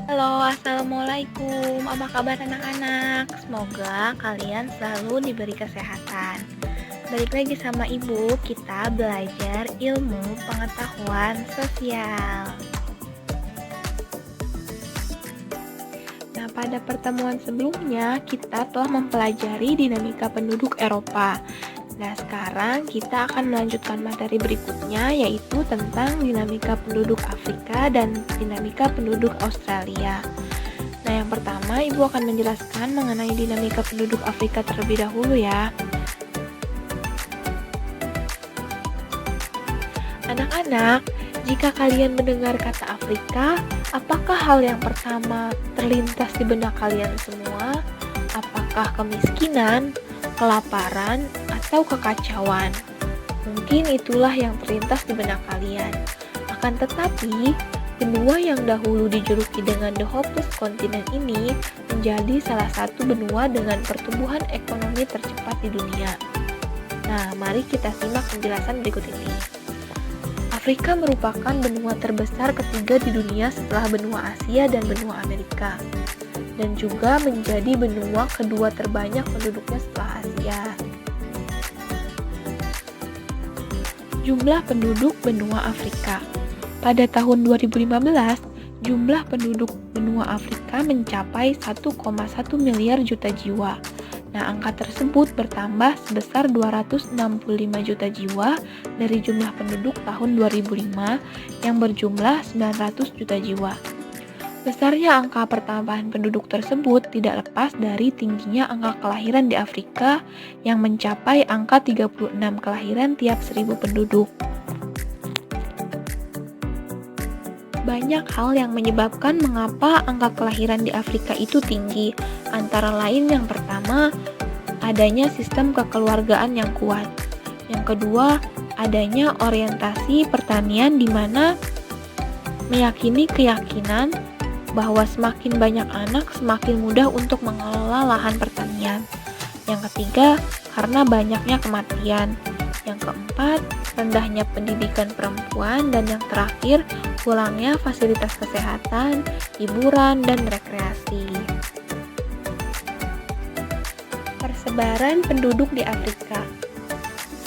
Halo, assalamualaikum. Apa kabar anak-anak? Semoga kalian selalu diberi kesehatan. Balik lagi sama ibu, kita belajar ilmu pengetahuan sosial. Nah, pada pertemuan sebelumnya kita telah mempelajari dinamika penduduk Eropa. Nah, sekarang kita akan melanjutkan materi berikutnya, yaitu tentang dinamika penduduk Afrika dan dinamika penduduk Australia. Nah, yang pertama, Ibu akan menjelaskan mengenai dinamika penduduk Afrika terlebih dahulu ya. Anak-anak, jika kalian mendengar kata Afrika, apakah hal yang pertama terlintas di benak kalian semua? Apakah kemiskinan, kelaparan, atau kekacauan? Mungkin itulah yang terlintas di benak kalian. Akan tetapi, benua yang dahulu dijuluki dengan The Hopeless Continent ini menjadi salah satu benua dengan pertumbuhan ekonomi tercepat di dunia. Nah, mari kita simak penjelasan berikut ini. Afrika merupakan benua terbesar ketiga di dunia setelah benua Asia dan benua Amerika, dan juga menjadi benua kedua terbanyak penduduknya setelah Asia. Jumlah penduduk benua Afrika. Pada tahun 2015, jumlah penduduk benua Afrika mencapai 1,1 miliar juta jiwa. Nah, angka tersebut bertambah sebesar 265 juta jiwa dari jumlah penduduk tahun 2005 yang berjumlah 900 juta jiwa. Besarnya angka pertambahan penduduk tersebut tidak lepas dari tingginya angka kelahiran di Afrika yang mencapai angka 36 kelahiran tiap 1000 penduduk. Banyak hal yang menyebabkan mengapa angka kelahiran di Afrika itu tinggi. Antara lain yang pertama, adanya sistem kekeluargaan yang kuat. Yang kedua, adanya orientasi pertanian di mana meyakini keyakinan bahwa semakin banyak anak semakin mudah untuk mengelola lahan pertanian. Yang ketiga, karena banyaknya kematian. Yang keempat, rendahnya pendidikan perempuan, dan yang terakhir, kurangnya fasilitas kesehatan, hiburan, dan rekreasi. Persebaran penduduk di Afrika.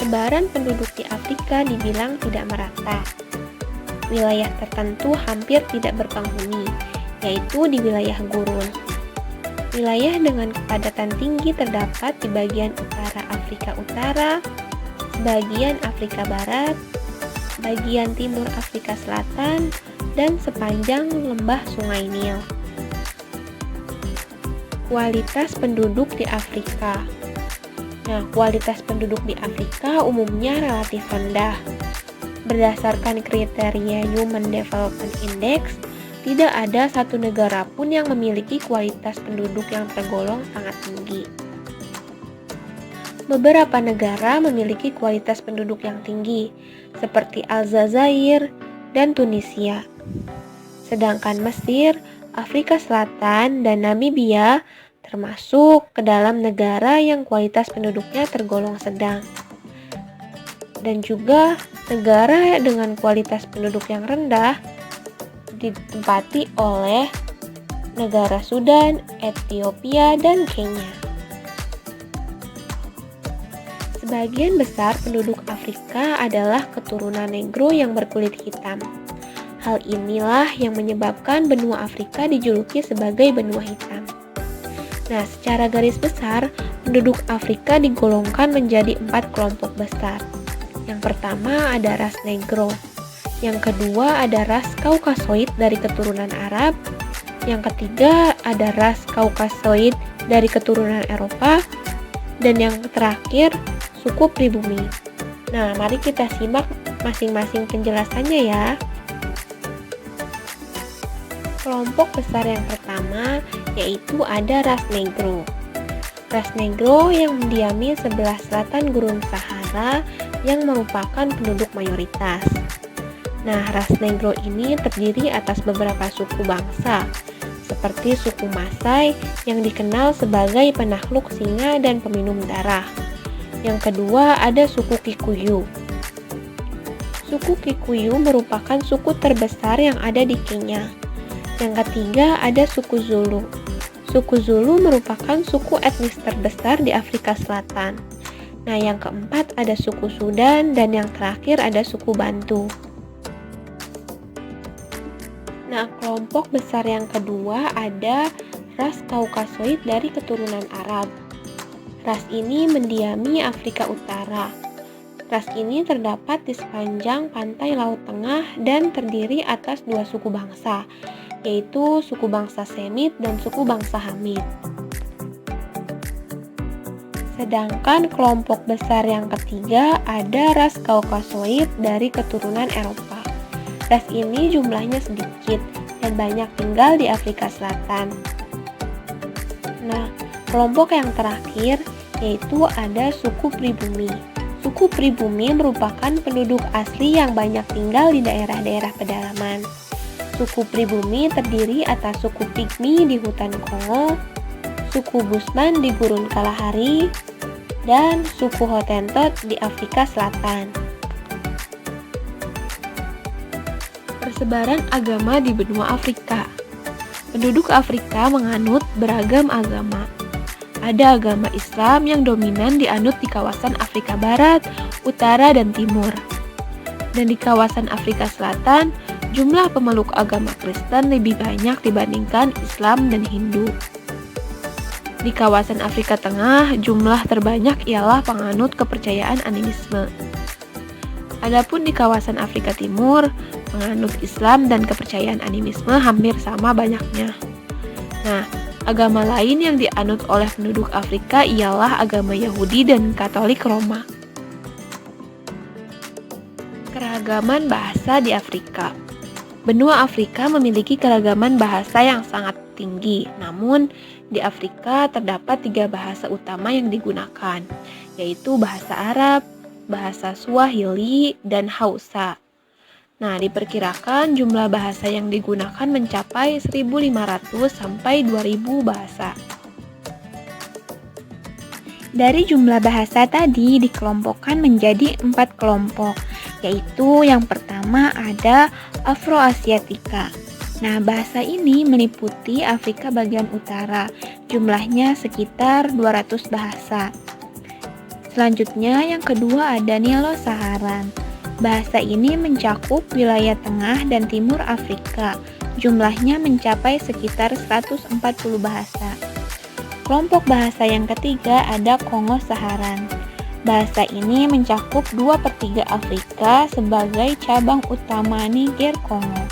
Sebaran penduduk di Afrika dibilang tidak merata. Wilayah tertentu hampir tidak berpenghuni, yaitu di wilayah gurun. Wilayah dengan kepadatan tinggi terdapat di bagian utara Afrika Utara, sebagian Afrika Barat, bagian timur Afrika Selatan, dan sepanjang lembah Sungai Nil. Kualitas penduduk di Afrika. Nah, kualitas penduduk di Afrika umumnya relatif rendah. Berdasarkan kriteria Human Development Index, tidak ada satu negara pun yang memiliki kualitas penduduk yang tergolong sangat tinggi. Beberapa negara memiliki kualitas penduduk yang tinggi, seperti Aljazair dan Tunisia. Sedangkan Mesir, Afrika Selatan, dan Namibia termasuk ke dalam negara yang kualitas penduduknya tergolong sedang. Dan juga negara dengan kualitas penduduk yang rendah ditempati oleh negara Sudan, Ethiopia, dan Kenya. Sebagian besar penduduk Afrika adalah keturunan negro yang berkulit hitam. Hal inilah yang menyebabkan benua Afrika dijuluki sebagai benua hitam. Nah, secara garis besar, penduduk Afrika digolongkan menjadi 4 kelompok besar. Yang pertama ada ras negro. Yang kedua ada ras Kaukasoid dari keturunan Arab. Yang ketiga ada ras Kaukasoid dari keturunan Eropa. Dan yang terakhir, suku pribumi. Nah, mari kita simak masing-masing penjelasannya ya. Kelompok besar yang pertama yaitu ada ras negro. Ras negro yang mendiami sebelah selatan Gurun Sahara yang merupakan penduduk mayoritas. Nah, ras negro ini terdiri atas beberapa suku bangsa, seperti suku Masai yang dikenal sebagai penakluk singa dan peminum darah. Yang kedua ada suku Kikuyu. Suku Kikuyu merupakan suku terbesar yang ada di Kenya. Yang ketiga ada suku Zulu. Suku Zulu merupakan suku etnis terbesar di Afrika Selatan. Nah, yang keempat ada suku Sudan, dan yang terakhir ada suku Bantu. Nah, kelompok besar yang kedua ada ras Kaukasoid dari keturunan Arab. Ras ini mendiami Afrika Utara. Ras ini terdapat di sepanjang pantai Laut Tengah dan terdiri atas dua suku bangsa, yaitu suku bangsa Semit dan suku bangsa Hamid. Sedangkan kelompok besar yang ketiga ada ras Kaukasoid dari keturunan Eropa. Ras ini jumlahnya sedikit dan banyak tinggal di Afrika Selatan. Nah, kelompok yang terakhir yaitu ada suku pribumi. Suku pribumi merupakan penduduk asli yang banyak tinggal di daerah-daerah pedalaman. Suku pribumi terdiri atas suku Pygmy di hutan Kongo, suku Bushman di gurun Kalahari, dan suku Hottentot di Afrika Selatan. Persebaran agama di benua Afrika. Penduduk Afrika menganut beragam agama. Ada agama Islam yang dominan dianut di kawasan Afrika Barat, Utara, dan Timur. Dan di kawasan Afrika Selatan, jumlah pemeluk agama Kristen lebih banyak dibandingkan Islam dan Hindu. Di kawasan Afrika Tengah, jumlah terbanyak ialah penganut kepercayaan animisme. Adapun di kawasan Afrika Timur, penganut Islam dan kepercayaan animisme hampir sama banyaknya. Nah, agama lain yang dianut oleh penduduk Afrika ialah agama Yahudi dan Katolik Roma. Keragaman bahasa di Afrika. Benua Afrika memiliki keragaman bahasa yang sangat tinggi, namun di Afrika terdapat 3 bahasa utama yang digunakan, yaitu bahasa Arab, bahasa Swahili, dan Hausa. Nah, diperkirakan jumlah bahasa yang digunakan mencapai 1.500 sampai 2.000 bahasa. Dari jumlah bahasa tadi dikelompokkan menjadi 4 kelompok, yaitu yang pertama ada Afroasiatika. Nah, bahasa ini meliputi Afrika bagian utara, jumlahnya sekitar 200 bahasa. Selanjutnya yang kedua ada Nilo-Saharan. Bahasa ini mencakup wilayah tengah dan timur Afrika, jumlahnya mencapai sekitar 140 bahasa. Kelompok bahasa yang ketiga ada Kongo-Saharan. Bahasa ini mencakup 2/3 Afrika sebagai cabang utama Niger Kongo.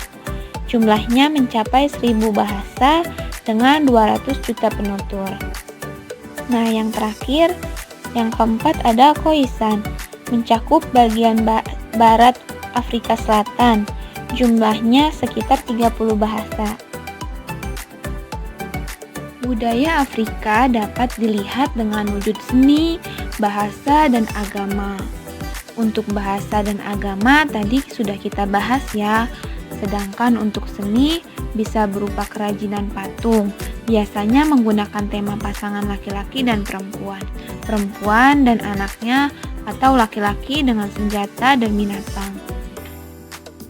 Jumlahnya mencapai 1.000 bahasa dengan 200 juta penutur. Nah, yang terakhir, yang keempat ada Khoisan, mencakup bagian barat Afrika Selatan. Jumlahnya sekitar 30 bahasa. Budaya Afrika dapat dilihat dengan wujud seni, bahasa, dan agama. Untuk bahasa dan agama tadi sudah kita bahas ya. Sedangkan untuk seni bisa berupa kerajinan patung, biasanya menggunakan tema pasangan laki-laki dan perempuan, perempuan dan anaknya, atau laki-laki dengan senjata dan binatang.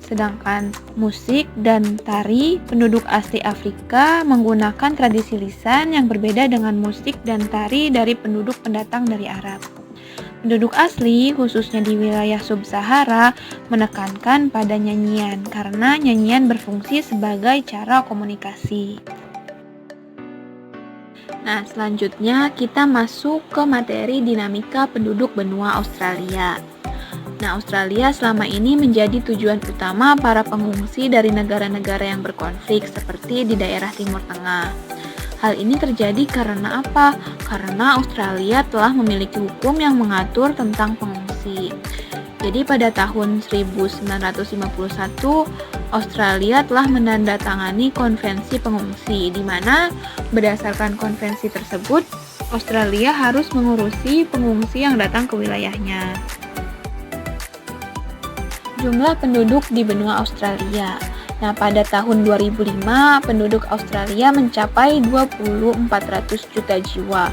Sedangkan musik dan tari, penduduk asli Afrika menggunakan tradisi lisan yang berbeda dengan musik dan tari dari penduduk pendatang dari Arab. Penduduk asli, khususnya di wilayah Sub-Sahara, menekankan pada nyanyian karena nyanyian berfungsi sebagai cara komunikasi. Nah, selanjutnya kita masuk ke materi dinamika penduduk benua Australia. Nah, Australia selama ini menjadi tujuan utama para pengungsi dari negara-negara yang berkonflik seperti di daerah Timur Tengah. Hal ini terjadi karena apa? Karena Australia telah memiliki hukum yang mengatur tentang pengungsi. Jadi pada tahun 1951, Australia telah menandatangani konvensi pengungsi, di mana berdasarkan konvensi tersebut, Australia harus mengurusi pengungsi yang datang ke wilayahnya. Jumlah penduduk di benua Australia. Nah, pada tahun 2005, penduduk Australia mencapai 2400 juta jiwa.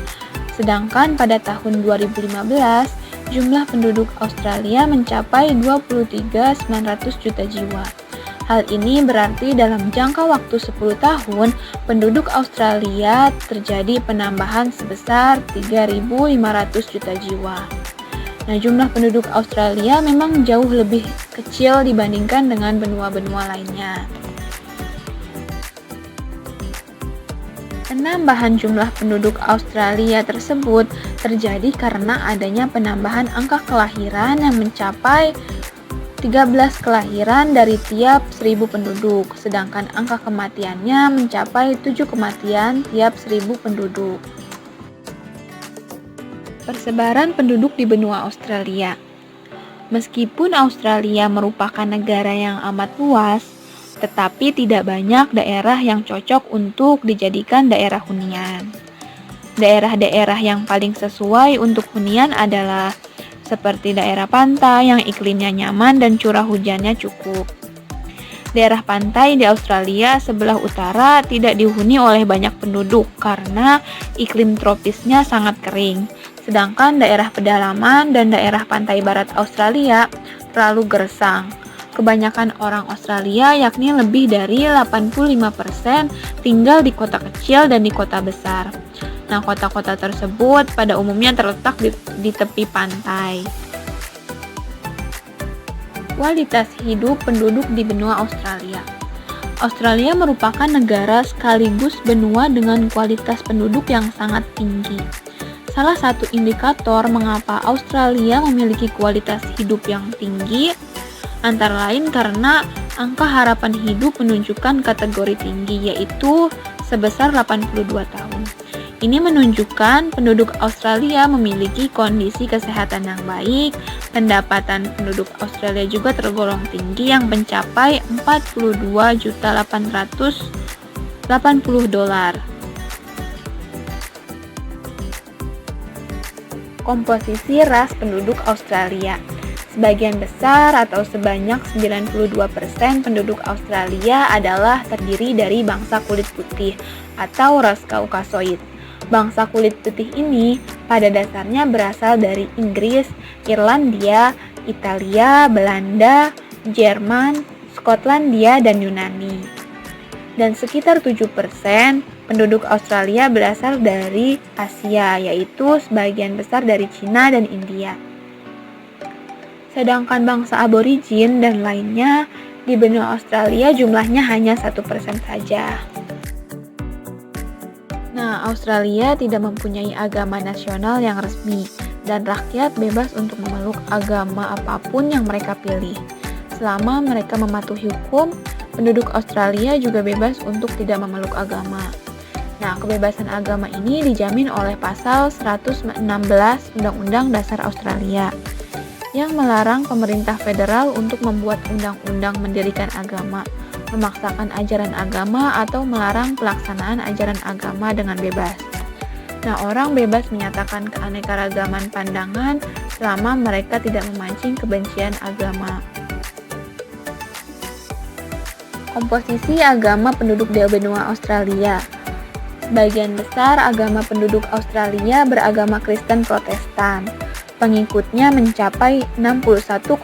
Sedangkan pada tahun 2015, jumlah penduduk Australia mencapai 23.900 juta jiwa. Hal ini berarti dalam jangka waktu 10 tahun, penduduk Australia terjadi penambahan sebesar 3.500 juta jiwa. Nah, jumlah penduduk Australia memang jauh lebih kecil dibandingkan dengan benua-benua lainnya. Penambahan jumlah penduduk Australia tersebut terjadi karena adanya penambahan angka kelahiran yang mencapai 13 kelahiran dari tiap 1.000 penduduk, sedangkan angka kematiannya mencapai 7 kematian tiap 1.000 penduduk. Persebaran penduduk di benua Australia. Meskipun Australia merupakan negara yang amat luas, tetapi tidak banyak daerah yang cocok untuk dijadikan daerah hunian. Daerah-daerah yang paling sesuai untuk hunian adalah seperti daerah pantai yang iklimnya nyaman dan curah hujannya cukup. Daerah pantai di Australia sebelah utara tidak dihuni oleh banyak penduduk karena iklim tropisnya sangat kering. Sedangkan daerah pedalaman dan daerah pantai barat Australia terlalu gersang. Kebanyakan orang Australia, yakni lebih dari 85%, tinggal di kota kecil dan di kota besar. Nah, kota-kota tersebut pada umumnya terletak di tepi pantai. Kualitas hidup penduduk di benua Australia. Australia merupakan negara sekaligus benua dengan kualitas penduduk yang sangat tinggi. Salah satu indikator mengapa Australia memiliki kualitas hidup yang tinggi antara lain karena angka harapan hidup menunjukkan kategori tinggi, yaitu sebesar 82 tahun. Ini menunjukkan penduduk Australia memiliki kondisi kesehatan yang baik. Pendapatan penduduk Australia juga tergolong tinggi yang mencapai $42.880. Komposisi ras penduduk Australia. Sebagian besar atau sebanyak 92% penduduk Australia adalah terdiri dari bangsa kulit putih atau ras Kaukasoid. Bangsa kulit putih ini pada dasarnya berasal dari Inggris, Irlandia, Italia, Belanda, Jerman, Skotlandia, dan Yunani. Dan sekitar 7% penduduk Australia berasal dari Asia, yaitu sebagian besar dari Cina dan India. Sedangkan bangsa aborigin dan lainnya di benua Australia jumlahnya hanya 1% saja. Nah, Australia tidak mempunyai agama nasional yang resmi dan rakyat bebas untuk memeluk agama apapun yang mereka pilih. Selama mereka mematuhi hukum, penduduk Australia juga bebas untuk tidak memeluk agama. Nah, kebebasan agama ini dijamin oleh pasal 116 Undang-Undang Dasar Australia yang melarang pemerintah federal untuk membuat undang-undang mendirikan agama, memaksakan ajaran agama, atau melarang pelaksanaan ajaran agama dengan bebas. Nah, orang bebas menyatakan keanekaragaman pandangan selama mereka tidak memancing kebencian agama. Komposisi agama penduduk di benua Australia. Sebagian besar agama penduduk Australia beragama Kristen Protestan. Pengikutnya mencapai 61,2%.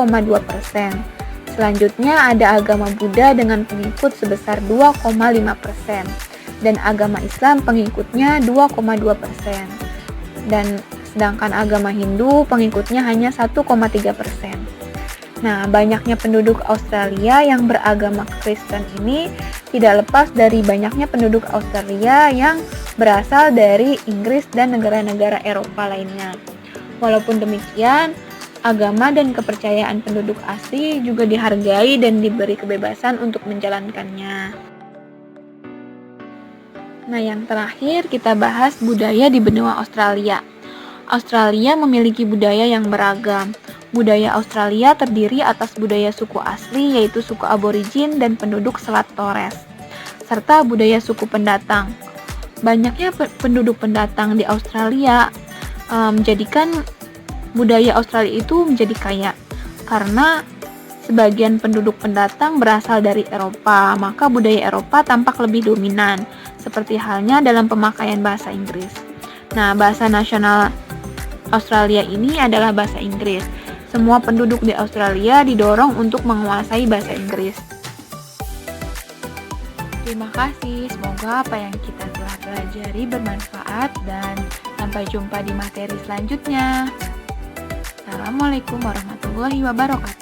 Selanjutnya ada agama Buddha dengan pengikut sebesar 2,5%. Dan agama Islam pengikutnya 2,2%. Dan sedangkan agama Hindu pengikutnya hanya 1,3%. Nah, banyaknya penduduk Australia yang beragama Kristen ini tidak lepas dari banyaknya penduduk Australia yang berasal dari Inggris dan negara-negara Eropa lainnya. Walaupun demikian, agama dan kepercayaan penduduk asli juga dihargai dan diberi kebebasan untuk menjalankannya. Nah, yang terakhir kita bahas budaya di benua Australia. Australia memiliki budaya yang beragam. Budaya Australia terdiri atas budaya suku asli, yaitu suku aborigin dan penduduk Selat Torres, serta budaya suku pendatang. Banyaknya penduduk pendatang di Australia menjadikan budaya Australia itu menjadi kaya. Karena sebagian penduduk pendatang berasal dari Eropa, maka budaya Eropa tampak lebih dominan, seperti halnya dalam pemakaian bahasa Inggris. Nah, bahasa nasional Australia ini adalah bahasa Inggris. Semua penduduk di Australia didorong untuk menguasai bahasa Inggris. Terima kasih, semoga apa yang kita telah pelajari bermanfaat dan sampai jumpa di materi selanjutnya. Assalamualaikum warahmatullahi wabarakatuh.